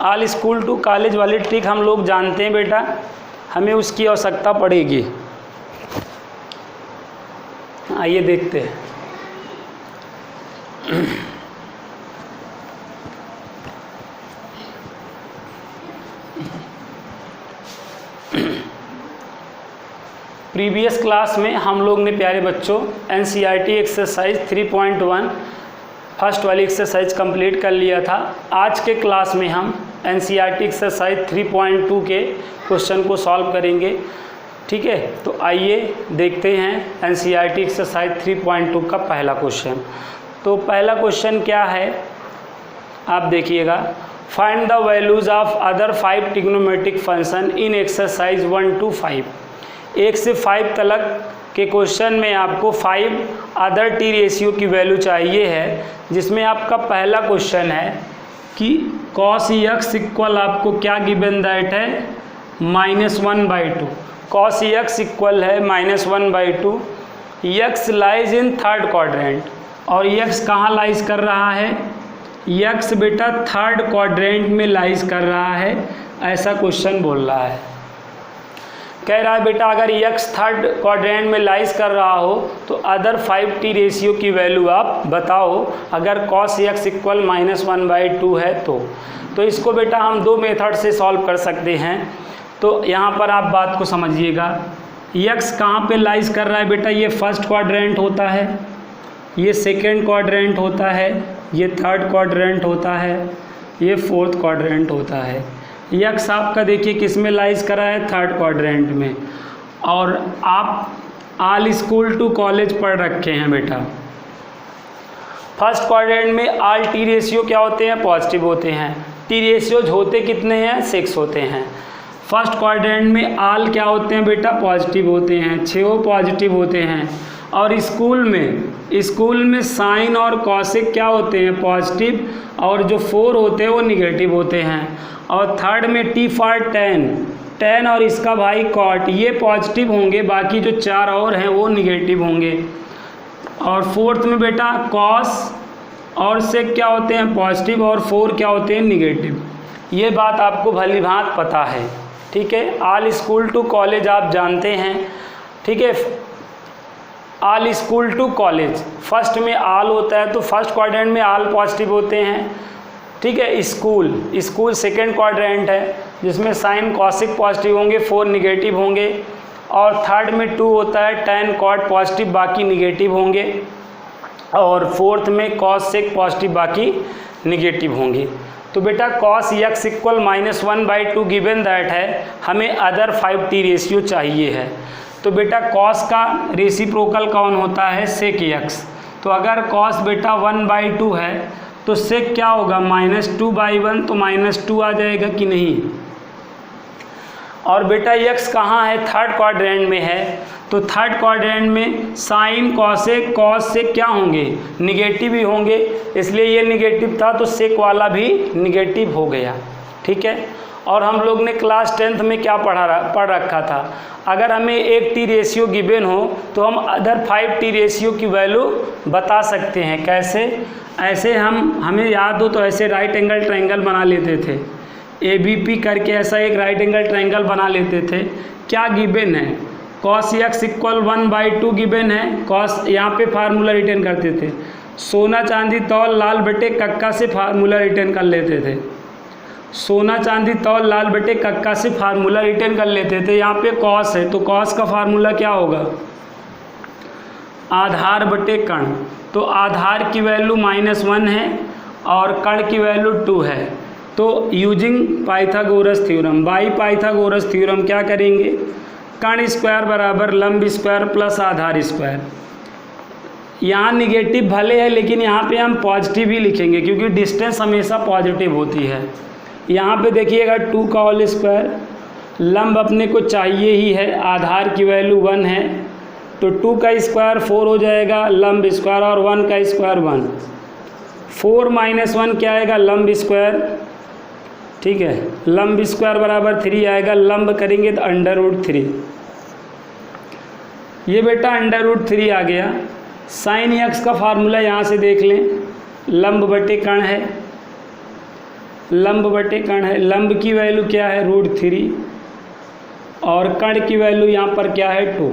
All school to college वाली trick हम लोग जानते हैं बेटा, हमें उसकी आवश्यकता पड़ेगी। आइए देखते हैं। प्रीवियस क्लास में हम लोग ने प्यारे बच्चों एनसीईआरटी एक्सरसाइज 3.1 फर्स्ट वाली एक्सरसाइज कंप्लीट कर लिया था। आज के क्लास में हम एनसीईआरटी एक्सरसाइज 3.2 के क्वेश्चन को सॉल्व करेंगे। ठीक है, तो आइए देखते हैं एनसीईआरटी एक्सरसाइज 3.2 का पहला क्वेश्चन। तो पहला क्वेश्चन क्या है, आप देखिएगा। Find the values of other 5 trigonometric function in exercise 1 to 5। 1 से 5 तक के क्वेश्चन में आपको 5 अदर टी रेशियो की वैल्यू चाहिए है, जिसमें आपका पहला क्वेश्चन है कि cos x इक्वल आपको क्या गिवन दैट है -1/2। cos x इक्वल है -1/2। x lies in third quadrant, और x कहाँ लाइज कर रहा है, x बेटा थर्ड क्वाड्रेंट में लाइज कर रहा है, ऐसा क्वेश्चन बोल रहा है। कह रहा है बेटा अगर x थर्ड क्वाड्रेंट में लाइज कर रहा हो तो अदर 5 टी रेशियो की वैल्यू आप बताओ, अगर cos x इक्वल -1/2 है तो इसको बेटा हम 2 मेथड से सॉल्व कर सकते हैं। तो यहाँ पर आप बात को समझिएगा। x कहाँ पे लाइज कर रहा है बेटा, ये फर्स्ट क्वाड्रेंट होता है, ये सेकेंड क्वाड्रेंट होता है, ये थर्ड क्वाड्रेंट होता है, ये फोर्थ क्वाड्रेंट होता है। यक्स आपका देखिए किस में लाइज करा है, थर्ड क्वाड्रेंट में। और आप ऑल स्कूल टू कॉलेज पढ़ रखे हैं बेटा। फर्स्ट क्वाड्रेंट में ऑल टी रेशियो क्या होते हैं, पॉजिटिव होते हैं। टी रेशियोज होते कितने हैं, 6 होते हैं। फर्स्ट क्वाड्रेंट में ऑल क्या होते हैं बेटा, पॉजिटिव होते हैं, 6 पॉजिटिव होते हैं। और स्कूल में साइन और कॉसिक क्या होते हैं, पॉजिटिव, और जो 4 होते हैं वो निगेटिव होते हैं। और थर्ड में टी फॉर टेन और इसका भाई कॉट, ये पॉजिटिव होंगे, बाकी जो 4 और हैं वो निगेटिव होंगे। और फोर्थ में बेटा कॉस और सेक क्या होते हैं, पॉजिटिव, और 4 क्या होते हैं, निगेटिव। ये बात आपको भली भांत पता है। ठीक है, ऑल स्कूल टू कॉलेज आप जानते हैं। ठीक है, all school to college first में ऑल होता है, तो फर्स्ट क्वाड्रेंट में ऑल पॉजिटिव होते हैं। ठीक है, स्कूल सेकेंड क्वाड्रेंट है, जिसमें साइन कॉसिक पॉजिटिव होंगे, 4 निगेटिव होंगे। और थर्ड में 2 होता है, टेन कॉट पॉजिटिव, बाकी निगेटिव होंगे। और फोर्थ में कॉस सेक पॉजिटिव, बाकी निगेटिव होंगे। तो बेटा cos x equal -1/2 given that है, हमें अदर 5 टी रेशियो चाहिए है। तो बेटा cos का रेसिप्रोकल कौन होता है, sec x। तो अगर cos बेटा 1/2 है तो sec क्या होगा, -2/1, तो -2 आ जाएगा कि नहीं। और बेटा x कहाँ है, थर्ड क्वाड्रेंट में है, तो थर्ड क्वाड्रेंट में साइन कॉसेक कॉस से क्या होंगे, निगेटिव ही होंगे, इसलिए ये निगेटिव था तो सेक वाला भी निगेटिव हो गया। ठीक है, और हम लोग ने क्लास 10th में क्या पढ़ रखा था, अगर हमें एक टी रेशियो गिवन हो तो हम अदर 5 टी रेशियो की वैल्यू बता सकते हैं। कैसे, ऐसे हमें याद हो तो ऐसे राइट एंगल ट्रायंगल बना लेते थे, ABP करके ऐसा एक राइट एंगल ट्रायंगल बना लेते थे। क्या गिवन है, cos x इक्वल 1/2 गिवन है। cos यहाँ पे फार्मूला रिटर्न करते थे, सोना चांदी तौल लाल बटे कक्का से फार्मूला रिटर्न कर लेते थे। सोना चांदी तौल लाल बटे कक्का से फार्मूला रिटर्न कर लेते थे। यहाँ पे cos है, तो cos का फार्मूला क्या होगा, आधार बटे कण। तो आधार की वैल्यू -1 है और कण की वैल्यू 2 है। तो using Pythagoras theorem, by Pythagoras theorem क्या करेंगे, कण स्क्वायर बराबर लंब स्क्वायर प्लस आधार स्क्वायर। यहाँ निगेटिव भले है लेकिन यहाँ पे हम पॉजिटिव ही लिखेंगे, क्योंकि डिस्टेंस हमेशा पॉजिटिव होती है। यहाँ पे देखिएगा 2 का होल स्क्वायर, लंब अपने को चाहिए ही है, आधार की वैल्यू 1 है, तो 2 का स्क्वायर 4 हो जाएगा, लंब स्क्वायर, और 1 का स्क्वायर 1, 4 - 1 क्या आएगा, लंब स्क्वायर। ठीक है, लंब स्क्वायर बराबर 3 आएगा, लंब करेंगे तो √3। ये बेटा √3 आ गया। साइन x का फार्मूला यहाँ से देख लें, लंब बटे कण है, लंब बटे कर्ण है, लंब की वैल्यू क्या है √3 और कर्ण की वैल्यू यहाँ पर क्या है 2।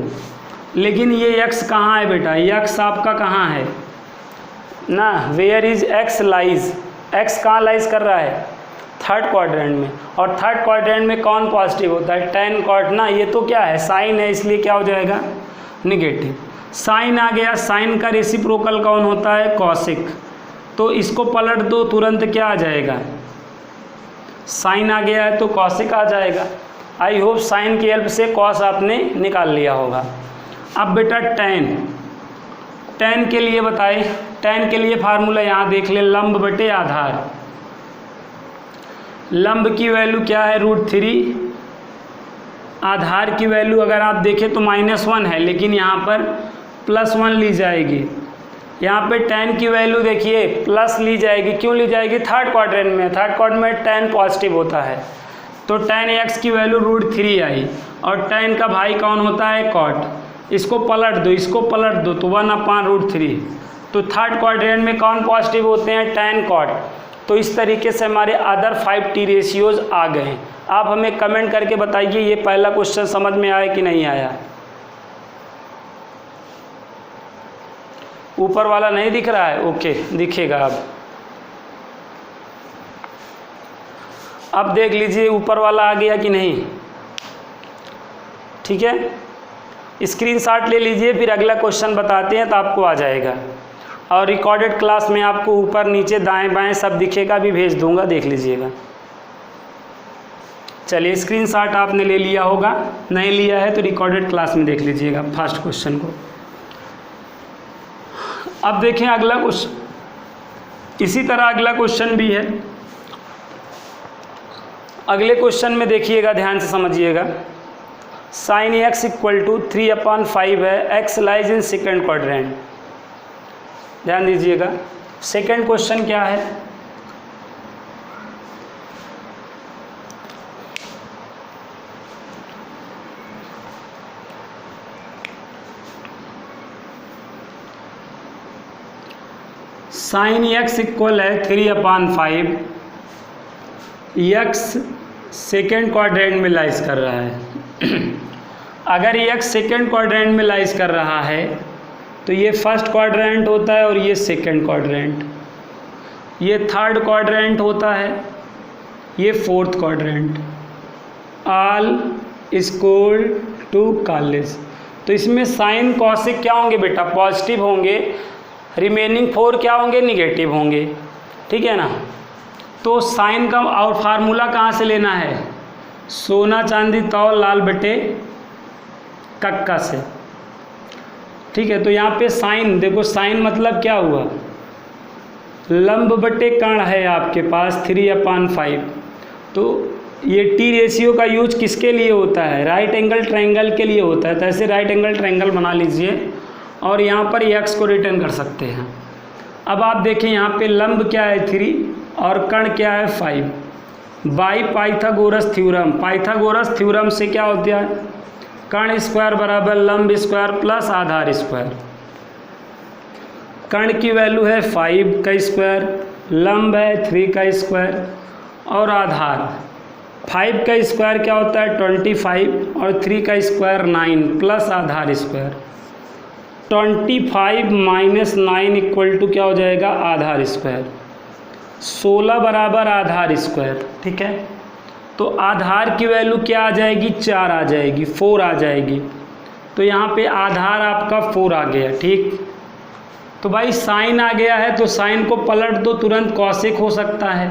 लेकिन ये x कहाँ है बेटा, x आपका कहाँ है ना, where is x lies, x कहाँ लाइज कर रहा है थर्ड क्वाड्रेंट में, और थर्ड क्वाड्रेंट में कौन पॉजिटिव होता है tan cot ना, ये तो क्या है साइन है इसलिए क्या हो जाएगा निगेटिव। साइन आ गया, साइन का रेसिप्रोकल कौन होता है कॉसिक, तो इसको पलट दो तुरंत क्या आ जाएगा, साइन आ गया है तो कॉसिक आ जाएगा। आई होप साइन की हेल्प से कॉस आपने निकाल लिया होगा। अब बेटा tan के लिए बताए, tan के लिए फार्मूला यहाँ देख ले, लंब बटे आधार। लंब की वैल्यू क्या है √3, आधार की वैल्यू अगर आप देखें तो -1 है, लेकिन यहाँ पर +1 ली जाएगी। यहाँ पे tan की वैल्यू देखिए प्लस ली जाएगी, क्यों ली जाएगी, थर्ड क्वाड्रेंट में, थर्ड क्वाड्रेंट में tan पॉजिटिव होता है, तो tan x की वैल्यू √3 आई, और tan का भाई कौन होता है cot, इसको पलट दो, इसको पलट दो तो 1/√3, तो थर्ड क्वाड्रेंट में कौन पॉजिटिव होते हैं tan cot। तो इस तरीके से हमारे अदर 5 T रेशियोज आ गए हैं। आप हमें कमेंट करके बताइए ये पहला क्वेश्चन समझ में आया कि नहीं आया। ऊपर वाला नहीं दिख रहा है, ओके दिखेगा अब देख लीजिए ऊपर वाला आ गया कि नहीं, ठीक है, स्क्रीनशॉट ले लीजिए, फिर अगला क्वेश्चन बताते हैं तो आपको आ जाएगा, और रिकॉर्डेड क्लास में आपको ऊपर नीचे दाएं बाएं सब दिखेगा, भी भेज दूंगा, देख लीजिएगा। चलिए स्क्रीनशॉट आपने ले लिया होगा, नहीं लिया है तो रिकॉर्डेड क्लास में देख लीजिएगा फर्स्ट क्वेश्चन को। अब देखें अगला क्वेश्चन, इसी तरह अगला क्वेश्चन भी है। अगले क्वेश्चन में देखिएगा, ध्यान से समझिएगा। sin x = 3/5 है, x lies in second quadrant. ध्यान दीजिएगा सेकेंड क्वेश्चन क्या है, sin x इक्वल है 3/5, x सेकेंड क्वाड्रेंट में लाइज कर रहा है। अगर x सेकेंड क्वाड्रेंट में लाइज कर रहा है तो ये फर्स्ट क्वाड्रेंट होता है और ये सेकेंड क्वाड्रेंट, ये थर्ड क्वाड्रेंट होता है, ये fourth quadrant, all equal to college. तो इसमें साइन कॉसिक क्या होंगे बेटा पॉजिटिव होंगे, रिमेनिंग 4 क्या होंगे निगेटिव होंगे, ठीक है ना। तो साइन का और फार्मूला कहाँ से लेना है, सोना चांदी तौल लाल बटे कक्का से, ठीक है। तो यहाँ पे साइन देखो, साइन मतलब क्या हुआ, लंब बटे कर्ण है आपके पास 3/5। तो ये टी रेशियो का यूज किसके लिए होता है, राइट एंगल ट्रायंगल के लिए होता है। तो ऐसे राइट एंगल ट्रायंगल बना लीजिए और यहाँ पर x को रिटर्न कर सकते हैं। अब आप देखें यहाँ पे लंब क्या है 3 और कर्ण क्या है 5। By Pythagoras theorem, Pythagoras theorem से क्या होता है, कर्ण स्क्वायर बराबर लंब स्क्वायर प्लस आधार स्क्वायर। कर्ण की वैल्यू है 5 का स्क्वायर, लंब है 3 का स्क्वायर, और आधार 5 का स्क्वायर क्या होता है 25 और 3 का स्क्वायर 9 प्लस आधार स्क्वायर। 25 - 9 इक्वल टू क्या हो जाएगा आधार स्क्वायर, 16 बराबर आधार स्क्वायर, ठीक है। तो आधार की वैल्यू क्या आ जाएगी 4 आ जाएगी, 4 आ जाएगी। तो यहाँ पे आधार आपका 4 आ गया, ठीक। तो भाई साइन आ गया है तो साइन को पलट दो तुरंत कॉसेक हो सकता है।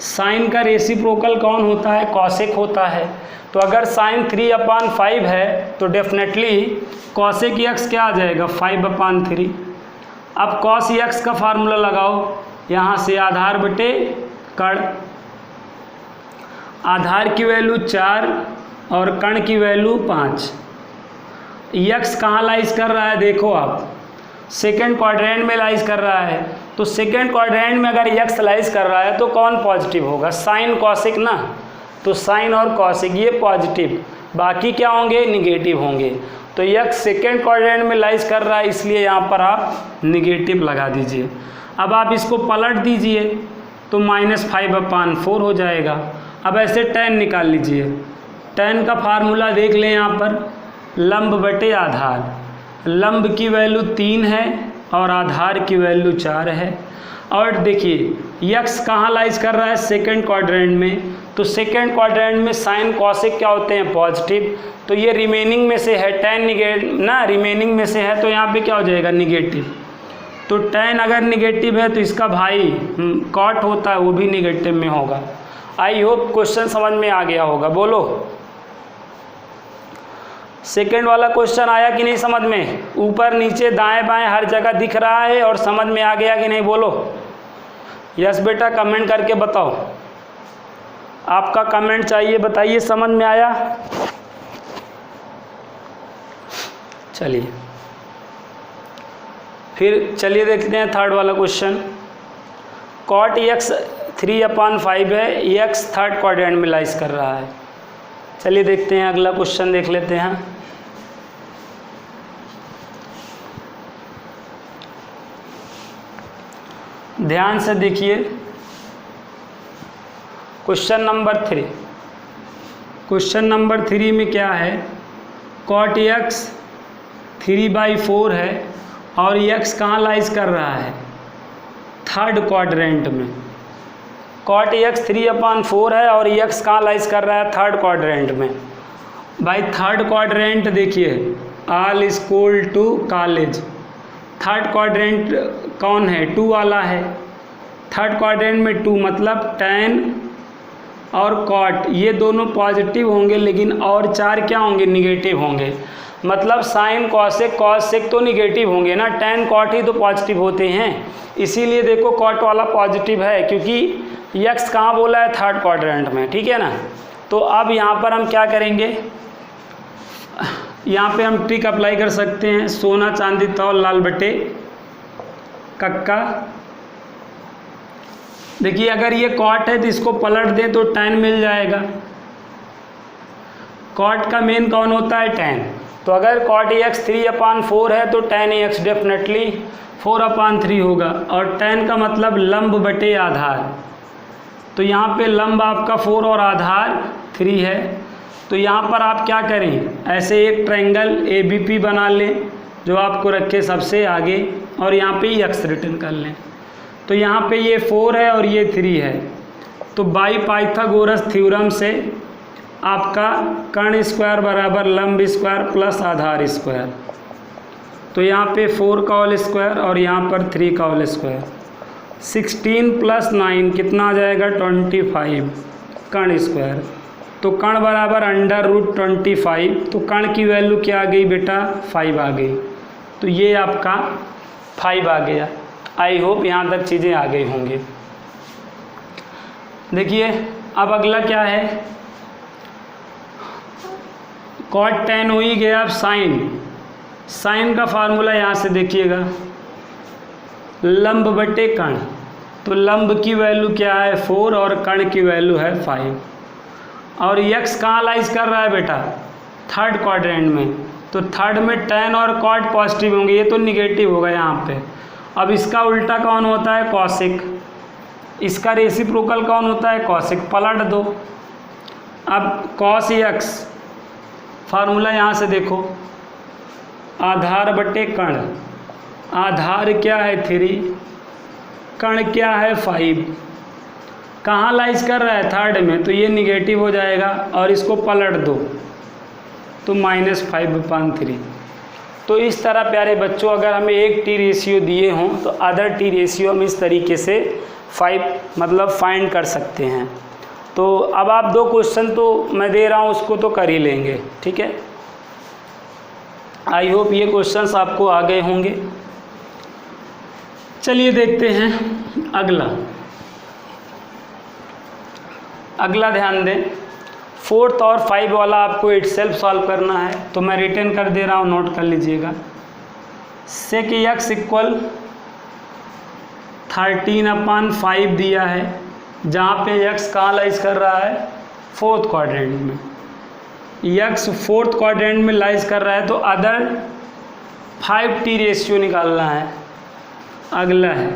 साइन का रेसिप्रोकल कौन होता है कॉसेक होता है। तो अगर साइन 3/5 है तो डेफिनेटली कॉसेक x क्या आ जाएगा 5/3। अब कॉस x का फार्मूला लगाओ, यहाँ से आधार बटे कर्ण, आधार की वैल्यू 4 और कर्ण की वैल्यू 5। x कहाँ लाइज कर रहा है देखो आप, सेकेंड क्वाड्रेंट में लाइज कर रहा है। तो सेकेंड क्वाड्रेंट में अगर x लाइज कर रहा है तो कौन पॉजिटिव होगा, साइन कॉसिक ना। तो साइन और कॉसिक ये पॉजिटिव, बाकी क्या होंगे निगेटिव होंगे। तो x सेकेंड क्वाड्रेंट में लाइज कर रहा है इसलिए यहाँ पर आप निगेटिव लगा दीजिए। अब आप इसको पलट दीजिए तो -5/4 हो जाएगा। अब ऐसे tan निकाल लीजिए। tan का फार्मूला देख लें यहाँ पर, लंब बटे आधार। लंब की वैल्यू 3 है और आधार की वैल्यू 4 है। और देखिए यक्स कहाँ लाइज कर रहा है, सेकंड क्वाड्रेंट में, तो सेकंड क्वाड्रेंट में साइन कॉसेक क्या होते हैं, पॉजिटिव। तो ये रिमेनिंग में से है, tan ना रिमेनिंग में से है, तो यहाँ पे क्या हो जाएगा, निगेटिव। तो tan अगर निगेटिव है तो इसका भाई कॉट होता है वो भी निगेटिव में होगा। आई होप क्वेश्चन समझ में आ गया होगा। बोलो सेकंड वाला क्वेश्चन आया कि नहीं समझ में, ऊपर नीचे दाएं बाएं हर जगह दिख रहा है और समझ में आ गया कि नहीं, बोलो यस बेटा, कमेंट करके बताओ, आपका कमेंट चाहिए, बताइए समझ में आया। चलिए फिर चलिए देखते हैं थर्ड वाला क्वेश्चन। cot x 3/5 है, x थर्ड क्वाड्रेंट में लाइज कर रहा है। चलिए देखते हैं अगला क्वेश्चन देख लेते हैं। ध्यान से देखिए क्वेश्चन नंबर 3। क्वेश्चन नंबर 3 में क्या है, cot x 3/4 है और x कहाँ लाइज कर रहा है, थर्ड क्वाड्रेंट में। cot x 3/4 है और x कहाँ लाइज कर रहा है, थर्ड क्वाड्रेंट में। भाई थर्ड क्वाड्रेंट देखिए, all equal to college. Third quadrant कौन है, 2 वाला है। थर्ड क्वाड्रेंट में 2 मतलब tan और cot ये दोनों पॉजिटिव होंगे, लेकिन और 4 क्या होंगे, निगेटिव होंगे। मतलब साइन कॉसेक कॉसेक तो निगेटिव होंगे ना, tan cot ही तो पॉजिटिव होते हैं। इसीलिए देखो cot वाला पॉजिटिव है, क्योंकि x कहाँ बोला है, थर्ड क्वाड्रेंट में, ठीक है ना। तो अब यहाँ पर हम क्या करेंगे, यहाँ पे हम ट्रिक अप्लाई कर सकते हैं, सोना चांदी तौल लाल बटे कक्का। देखिए अगर ये cot है तो इसको पलट दें तो tan मिल जाएगा। cot का मेन कौन होता है, tan। तो अगर cot x 3/4 है तो tan x डेफिनेटली 4/3 होगा। और tan का मतलब लंब बटे आधार, तो यहाँ पे लंब आपका 4 और आधार 3 है। तो यहाँ पर आप क्या करें, ऐसे एक ट्रायंगल ABP बना लें जो आपको रखे सबसे आगे, और यहाँ पे x रिटर्न कर लें। तो यहाँ पे ये 4 है और ये 3 है। तो बाई पाइथागोरस थ्योरम से आपका कर्ण स्क्वायर बराबर लंब स्क्वायर प्लस आधार स्क्वायर। तो यहाँ पे 4 का होल स्क्वायर और यहाँ पर 3 का होल स्क्वायर। 16 + 9 कितना आ जाएगा, 25 कर्ण स्क्वायर। तो कर्ण बराबर √25। तो कर्ण की वैल्यू क्या आ गई बेटा, 5 आ गई। तो ये आपका 5 आ गया। आई होप यहाँ तक चीज़ें आ गई होंगी। देखिए अब अगला क्या है, cot tan हो ही गया। अब साइन का फार्मूला यहाँ से देखिएगा, लंब बटे कर्ण। तो लंब की वैल्यू क्या है, 4 और कर्ण की वैल्यू है 5। और x कहाँ लाइज कर रहा है बेटा, थर्ड क्वाड्रेंट में। तो थर्ड में tan और cot पॉजिटिव होंगे, ये तो निगेटिव होगा यहाँ पे। अब इसका उल्टा कौन होता है, कॉसेक। इसका रेसिप्रोकल कौन होता है, कॉसेक। पलट दो। अब cos x फार्मूला यहाँ से देखो, आधार बटे कर्ण। आधार क्या है 3, कर्ण क्या है 5। कहाँ लाइज कर रहा है, थर्ड में, तो ये निगेटिव हो जाएगा। और इसको पलट दो तो -5/3। तो इस तरह प्यारे बच्चों, अगर हमें एक टी रेशियो दिए हों तो अदर टी रेशियो हम इस तरीके से 5 मतलब फाइंड कर सकते हैं। तो अब आप 2 क्वेश्चन तो मैं दे रहा हूँ उसको तो कर ही लेंगे, ठीक है। आई होप ये क्वेश्चंस आपको आ गए होंगे। चलिए देखते हैं अगला ध्यान दें। 4th और 5 वाला आपको इटसेल्फ सॉल्व करना है, तो मैं रिटर्न कर दे रहा हूँ, नोट कर लीजिएगा। सेक x = 13/5 दिया है, जहाँ पे x कहाँ लाइज कर रहा है, 4th क्वाड्रेंट में। x 4th क्वाड्रेंट में लाइज कर रहा है, तो अदर 5 टी रेशियो निकालना है। अगला है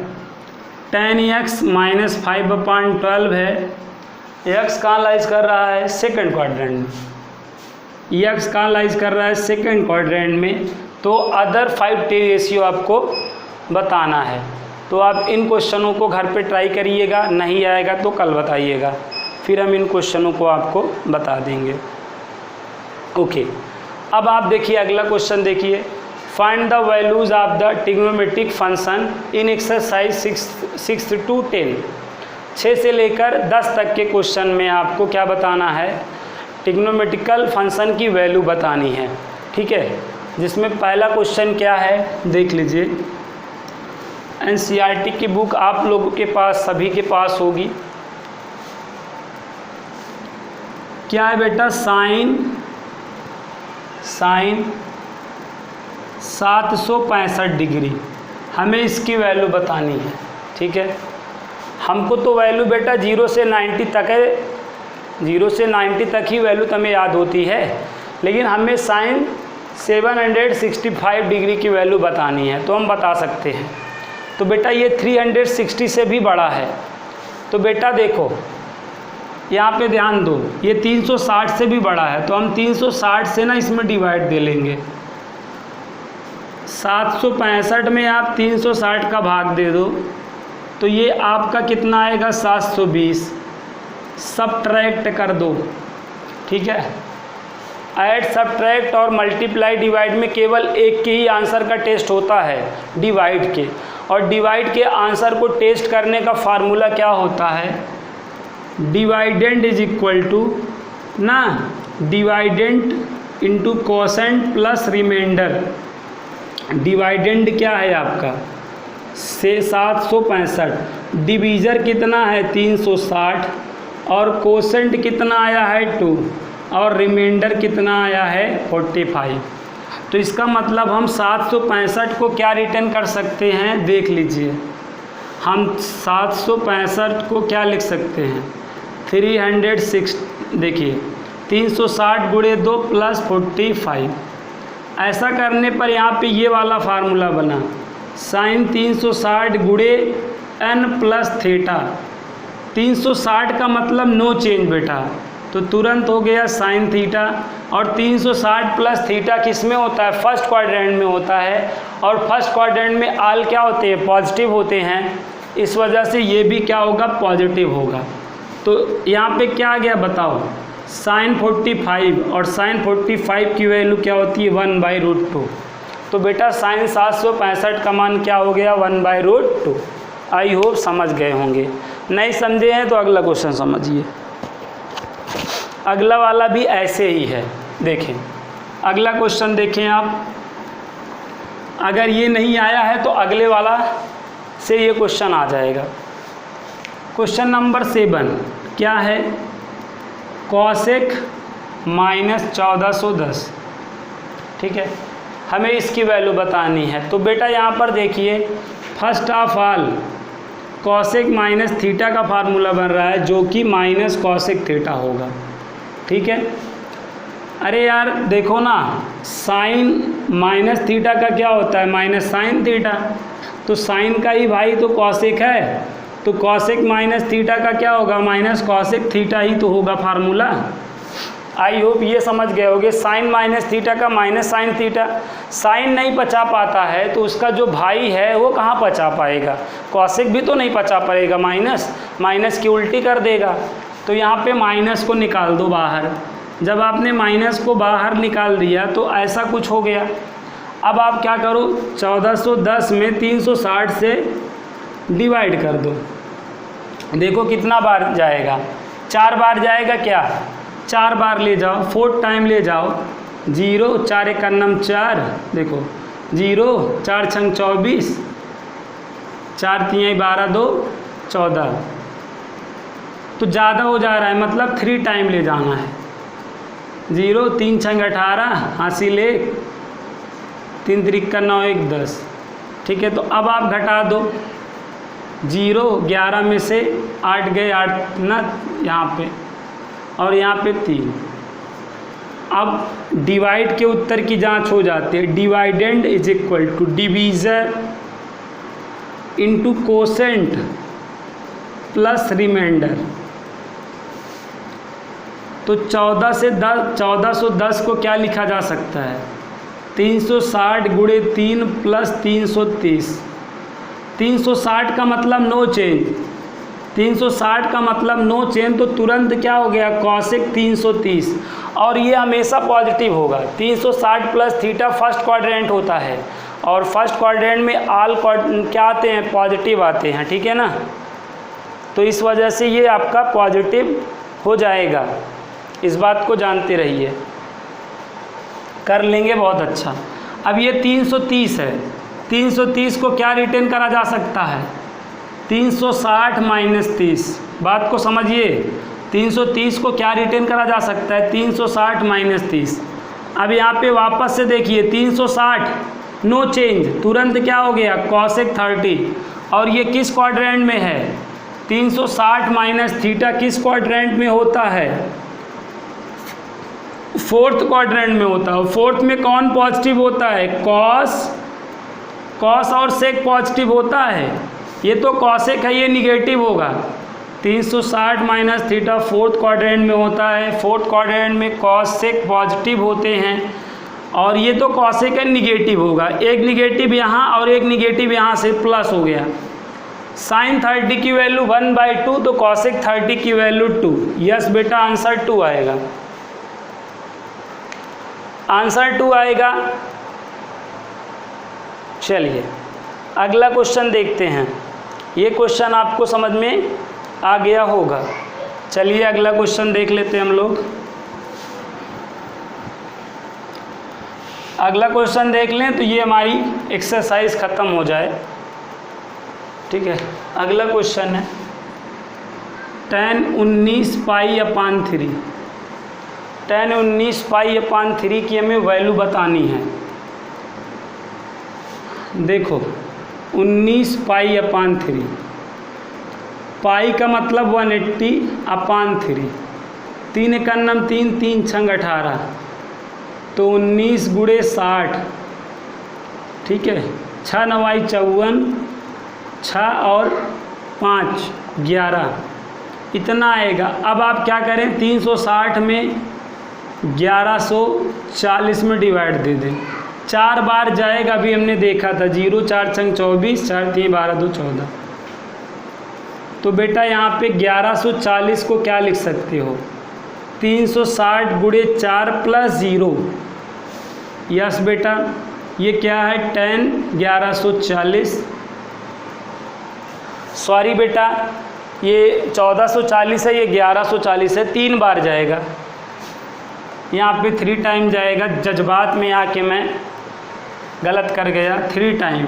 10x माइनस 5/12 है। x कहाँ लाइज कर रहा है? सेकंड क्वाड्रेंट में। x कहाँ लाइज कर रहा है? सेकंड क्वाड्रेंट में। तो अदर 5 टी रेशियो आपको बताना है। तो आप इन क्वेश्चनों को घर पे ट्राई करिएगा, नहीं आएगा तो कल बताइएगा, फिर हम इन क्वेश्चनों को आपको बता देंगे। ओके, अब आप देखिए अगला क्वेश्चन देखिए, find the values of the trigonometric function in exercise 6 to 10। 6 से लेकर 10 तक के क्वेश्चन में आपको क्या बताना है? ट्रिग्नोमेट्रिकल फंक्शन की वैल्यू बतानी है। ठीक है, जिसमें पहला क्वेश्चन क्या है देख लीजिए। एनसीईआरटी की बुक आप लोगों के पास, सभी के पास होगी। क्या है बेटा? साइन 765 डिग्री, हमें इसकी वैल्यू बतानी है। ठीक है, हमको तो वैल्यू बेटा 0 से 90 तक है, 0 से 90 तक ही वैल्यू तो हमें याद होती है, लेकिन हमें साइन 765 डिग्री की वैल्यू बतानी है। तो हम बता सकते हैं। तो बेटा ये 360 से भी बड़ा है। तो बेटा देखो यहाँ पे ध्यान दो, ये 360 से भी बड़ा है, तो हम 360 से ना इसमें डिवाइड दे लेंगे। 765 में आप 360 का भाग दे दो, तो ये आपका कितना आएगा? 720। सब्ट्रैक्ट कर दो। ठीक है, ऐड, सब्ट्रैक्ट और मल्टीप्लाई डिवाइड में केवल एक के ही आंसर का टेस्ट होता है, डिवाइड के। और डिवाइड के आंसर को टेस्ट करने का फार्मूला क्या होता है? डिवाइडेंड इज इक्वल टू ना dividend into quotient plus remainder. Dividend क्या है आपका? से 765, डिवीज़र कितना है? 360, और कोसेंट कितना आया है? 2, और रिमाइंडर कितना आया है? 45। तो इसका मतलब हम 765 को क्या रिटर्न कर सकते हैं? देख लीजिए, हम 765 को क्या लिख सकते हैं? 306, देखिए 360 गुणे 2 प्लस 45। ऐसा करने पर यहाँ पे ये वाला फार्मूला बना, साइन 360 गुणे n प्लस थीटा। 360 का मतलब नो चेंज बेटा, तो तुरंत हो गया साइन थीटा। और 360 प्लस थीटा किस में होता है? फर्स्ट क्वाड्रेंट में होता है, और फर्स्ट क्वाड्रेंट में आल क्या होते हैं? पॉजिटिव होते हैं। इस वजह से ये भी क्या होगा? पॉजिटिव होगा। तो यहाँ पे क्या आ गया बताओ? साइन 45, और साइन 45 की वैल्यू क्या होती है? 1/√2। तो बेटा साइन 765 का मान क्या हो गया? 1/√2। आई होप समझ गए होंगे। नहीं समझे हैं तो अगला क्वेश्चन समझिए। अगला वाला भी ऐसे ही है। देखें अगला क्वेश्चन, देखें आप, अगर ये नहीं आया है तो अगले वाला से ये क्वेश्चन आ जाएगा। क्वेश्चन नंबर 7 क्या है? Cosec minus 1410। ठीक है, हमें इसकी वैल्यू बतानी है। तो बेटा यहाँ पर देखिए, first of all cosec minus theta का फार्मूला बन रहा है, जो कि माइनस कॉसेक थीटा होगा। ठीक है, अरे यार देखो ना, साइन माइनस थीटा का क्या होता है? Minus sine theta. तो साइन का ही भाई तो कॉसेक है, तो कॉसेक माइनस थीटा का क्या होगा? माइनस कॉसेक थीटा ही तो होगा फार्मूला। आई होप ये समझ गए होगे। साइन माइनस थीटा का माइनस साइन थीटा। साइन नहीं पचा पाता है तो उसका जो भाई है वो कहाँ पचा पाएगा? कॉसेक भी तो नहीं पचा पाएगा, माइनस की उल्टी कर देगा। तो यहाँ पे माइनस को निकाल दो बाहर। जब आपने माइनस को बाहर निकाल दिया तो ऐसा कुछ हो गया। अब आप क्या करो? 1410 में 360 से डिवाइड कर दो। देखो कितना बार जाएगा? 4 बार जाएगा क्या? 4 बार ले जाओ, 4 टाइम ले जाओ। 0 4 1 4, देखो 0 4 6 24, 4 3 12 2 14। तो ज़्यादा हो जा रहा है, मतलब 3 टाइम ले जाना है। 0 3 6 18, हासिल 1, 3 3 9 1 10। ठीक है, तो अब आप घटा दो। 0 11 में से 8 गए, 8 ना यहाँ पे, और यहाँ पे 3। अब डिवाइड के उत्तर की जांच हो जाती है। Dividend is equal to divisor into quotient plus remainder. तो 1410 को क्या लिखा जा सकता है? 360 गुणे 3 प्लस 330। 360 का मतलब नो चेंज, 360 का मतलब नो चेंज, तो तुरंत क्या हो गया? कॉसेक 330, और ये हमेशा पॉजिटिव होगा। 360 प्लस थीटा फर्स्ट क्वाड्रेंट होता है, और फर्स्ट क्वाड्रेंट में ऑल क्या आते हैं? पॉजिटिव आते हैं, ठीक है ना। तो इस वजह से ये आपका पॉजिटिव हो जाएगा, इस बात को जानते रहिए, कर लेंगे बहुत अच्छा। अब ये 330 है, 330 को क्या रिटेन करा जा सकता है? 360 माइनस 30, बात को समझिए। 330 को क्या रिटेन करा जा सकता है? 360 माइनस 30। अब यहाँ पे वापस से देखिए, 360 नो चेंज, तुरंत क्या हो गया? कॉसेक 30, और ये किस क्वाड्रेंट में है? 360 माइनस थीटा किस क्वाड्रेंट में होता है? फोर्थ क्वाड्रेंट में होता है। फोर्थ में कौन पॉजिटिव होता है? कॉस और सेक पॉजिटिव होता है। ये तो कॉसेक है, ये निगेटिव होगा। 360 माइनस थीटा फोर्थ क्वाड्रेंट में होता है। फोर्थ क्वाड्रेंट में कॉस सेक पॉजिटिव होते हैं, और ये तो कॉसेक है, निगेटिव होगा। एक निगेटिव यहाँ और एक निगेटिव यहाँ से प्लस हो गया। साइन 30 की वैल्यू 1/2, तो कॉसेक 30 की वैल्यू 2। यस बेटा, आंसर 2 आएगा, आंसर 2 आएगा। चलिए अगला क्वेश्चन देखते हैं। ये क्वेश्चन आपको समझ में आ गया होगा। चलिए अगला क्वेश्चन देख लेते हैं हम लोग। अगला क्वेश्चन देख लें तो ये हमारी एक्सरसाइज ख़त्म हो जाए, ठीक है। अगला क्वेश्चन है tan 19 π/3। tan 19 π/3 की हमें वैल्यू बतानी है। देखो 19 π/3, पाई का मतलब 180/3, 3 एकन्नम 3, 3 छंग 18, तो 19 गुणे 60, ठीक है। 6 9 54, 6 और 5 11, इतना आएगा। अब आप क्या करें? 360 में 1140 में डिवाइड दे दें। 4 बार जाएगा, अभी हमने देखा था। 0 4 छंग 24, 4 3 12 2 14। तो बेटा यहाँ पे 1140 को क्या लिख सकते हो? 360 गुणे 4 प्लस 0। यस बेटा, ये क्या है? tan 1140, सॉरी बेटा ये 1440 है, ये 1140 है। 3 बार जाएगा, यहाँ पे 3 टाइम जाएगा। जज्बात में आके मैं गलत कर गया। 3 टाइम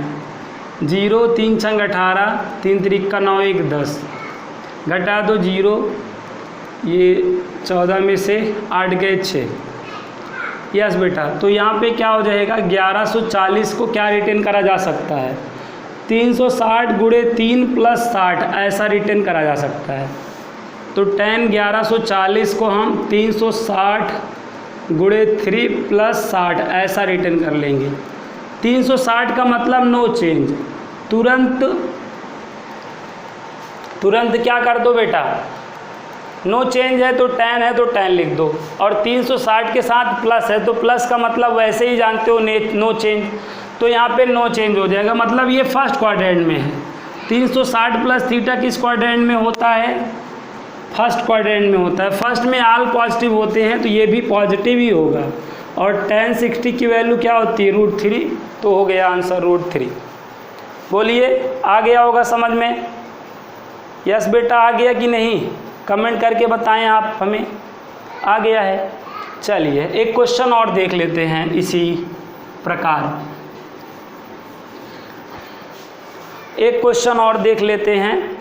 0 3 छंग 18, 3 3 का 9 1 10, घटा दो 0, ये 14 में से 8 गए 6। यस बेटा, तो यहाँ पे क्या हो जाएगा? 1140 को क्या रिटेन करा जा सकता है? 360 गुणे 3 प्लस 60, ऐसा रिटेन करा जा सकता है। तो tan 1140 को हम 360 गुणे 3 प्लस 60 ऐसा रिटेन कर लेंगे। 360 का मतलब नो चेंज, तुरंत क्या कर दो बेटा? नो चेंज है तो tan है तो tan लिख दो, और 360 के साथ प्लस है तो प्लस का मतलब वैसे ही जानते हो नो चेंज, तो यहाँ पे नो चेंज हो जाएगा। मतलब ये फर्स्ट क्वाड्रेंट में है। 360 प्लस थीटा किस क्वाड्रेंट में होता है? फर्स्ट क्वाड्रेंट में होता है। फर्स्ट में ऑल पॉजिटिव होते हैं, तो ये भी पॉजिटिव ही होगा। और tan 60 की वैल्यू क्या होती है? √3, तो हो गया आंसर √3। बोलिए आ गया होगा समझ में? यस बेटा, आ गया कि नहीं? कमेंट करके बताएं आप हमें, आ गया है। चलिए एक क्वेश्चन और देख लेते हैं इसी प्रकार। एक क्वेश्चन और देख लेते हैं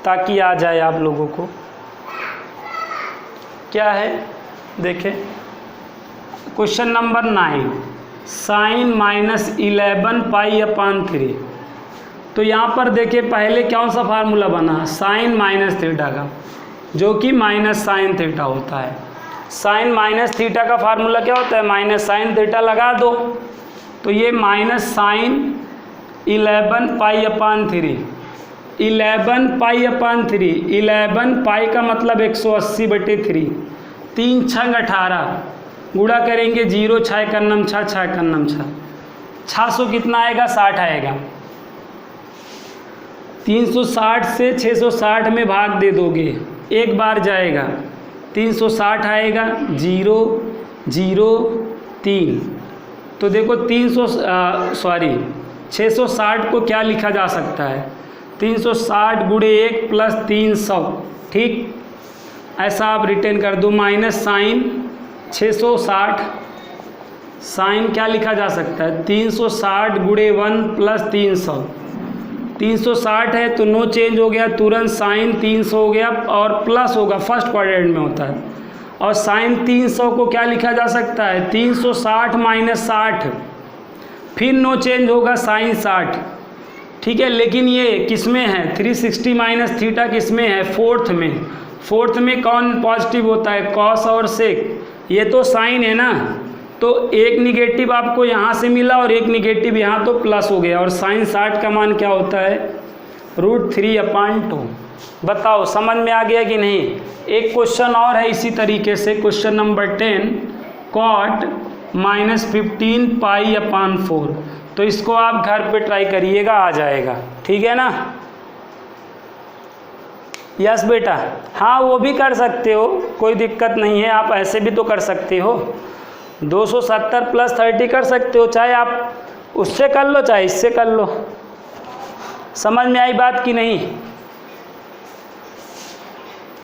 ताकि आ जाए आप लोगों को। क्या है देखें, क्वेश्चन नंबर 9, साइन -11 π/3। तो यहाँ पर देखिए पहले कौन सा फार्मूला बना? साइन माइनस थीटा का, जो कि माइनस साइन थीटा होता है। साइन माइनस थीटा का फार्मूला क्या होता है? माइनस साइन थीटा लगा दो, तो ये माइनस साइन 11 π/3, 11 पाई अपान 3, 11 पाई का मतलब 180/3, 3 छंग 18, गुणा करेंगे 0 6 कन्नम 6 6 कन्नम 6, 600 कितना आएगा 60 आएगा। 360 से 660 में भाग दे दोगे, एक बार जाएगा, 360 आएगा, 0 0 3। तो देखो 660 को क्या लिखा जा सकता है, 360 गुणे 1 प्लस 300, ठीक, ऐसा आप रिटर्न कर दो। माइनस साइन 660, साइन क्या लिखा जा सकता है, 360 गुणे 1 प्लस 300, 360 है तो नो चेंज हो गया, तुरंत साइन 300 हो गया और प्लस होगा, फर्स्ट क्वाड्रेंट में होता है। और साइन 300 को क्या लिखा जा सकता है, 360 माइनस 60, फिर नो चेंज होगा साइन 60, ठीक है। लेकिन ये किस में है, 360 माइनस थीटा किस में है, फोर्थ में। फोर्थ में कौन पॉजिटिव होता है, कॉस और सेक, ये तो साइन है ना, तो एक निगेटिव आपको यहाँ से मिला और एक निगेटिव यहाँ, तो प्लस हो गया। और साइन 60 का मान क्या होता है, √3/2। बताओ समझ में आ गया कि नहीं। एक क्वेश्चन और है इसी तरीके से, क्वेश्चन नंबर 10, कॉट -15 पाई/4। तो इसको आप घर पे ट्राई करिएगा, आ जाएगा, ठीक है ना। यस बेटा, हाँ वो भी कर सकते हो, कोई दिक्कत नहीं है, आप ऐसे भी तो कर सकते हो, 270 + 30 कर सकते हो, चाहे आप उससे कर लो चाहे इससे कर लो। समझ में आई बात कि नहीं।